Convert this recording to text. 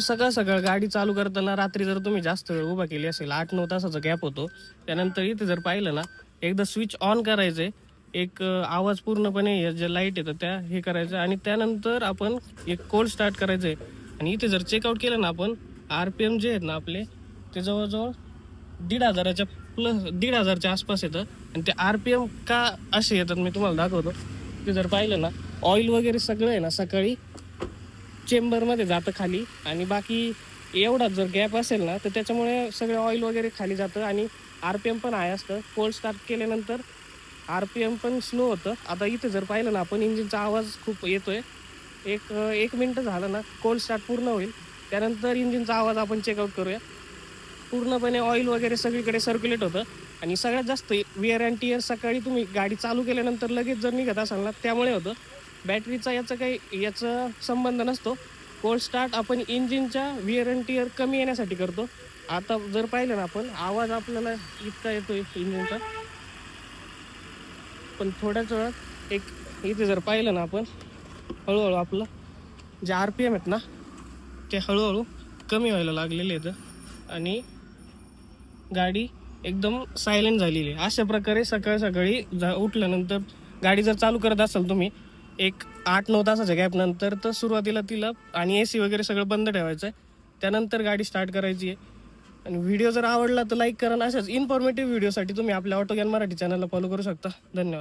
सकाळ सकाळ गाडी चालू करताना रात्री जर तुम्ही जास्त वेळ उभा केली असेल, 8-9 तासाचा गॅप होतो. त्यानंतर इथे जर पाहिलं ना, एकदा स्विच ऑन करायचं आहे. एक आवाज पूर्णपणे ज्या लाईट येतं त्या हे करायचं आणि त्यानंतर आपण एक कोल्ड स्टार्ट करायचं आहे. आणि इथे जर चेकआउट केलं ना आपण, RPM जे आहेत ना आपले, ते जवळजवळ 1,500च्या प्लस 1,500च्या आसपास येतं. आणि ते RPM का असे येतात मी तुम्हाला दाखवतो. ते जर पाहिलं ना, ऑइल वगैरे सगळं आहे ना सकाळी चेंबरमध्ये जातं खाली, आणि बाकी एवढा जर गॅप असेल ना तर त्याच्यामुळे सगळं ऑइल वगैरे खाली जातं आणि RPM पण हाय असतं. कोल्ड स्टार्ट केल्यानंतर RPM पण स्लो होतं. आता इथे जर पाहिलं ना आपण, इंजिनचा आवाज खूप येतोय. एक मिनटं झालं ना कोल्ड स्टार्ट पूर्ण होईल, त्यानंतर इंजिनचा आवाज आपण चेकआउट करूया. पूर्णपणे ऑइल वगैरे सगळीकडे सर्क्युलेट होतं. आणि सगळ्यात जास्त विअर अँड टिअर सकाळी तुम्ही गाडी चालू केल्यानंतर लगेच जर निघत असाल ना, त्यामुळे होतं. बॅटरीचा याचा संबंध नसतो. कोल्ड स्टार्ट आपण इंजिनच्या विअर अँड टिअर कमी येण्यासाठी करतो. आता जर पाहिलं ना आपण, आवाज आपल्याला इतका येतोय इंजिनचा, पण थोड्याच वेळात इथे जर पाहिलं ना आपण, हळूहळू आपलं जे RPM आहेत ना ते हळूहळू कमी व्हायला लागलेले आहेत आणि गाडी एकदम सायलेंट झालेली आहे. अशा प्रकारे सकाळी उठल्यानंतर गाडी जर चालू करत असाल तुम्ही एक 8-9 तासाच्या गॅप नंतर, तर सुरुवातीला तिला आणि AC वगैरे सगळं बंद ठेवायचं आहे. त्यानंतर गाडी स्टार्ट करायची आहे. आणि व्हिडिओ जर आवडला तर लाईक करा. अशाच इन्फॉर्मेटिव्ह व्हिडिओसाठी तुम्ही आपल्या ऑटो ग्यान मराठी चॅनलला फॉलो करू शकता. धन्यवाद.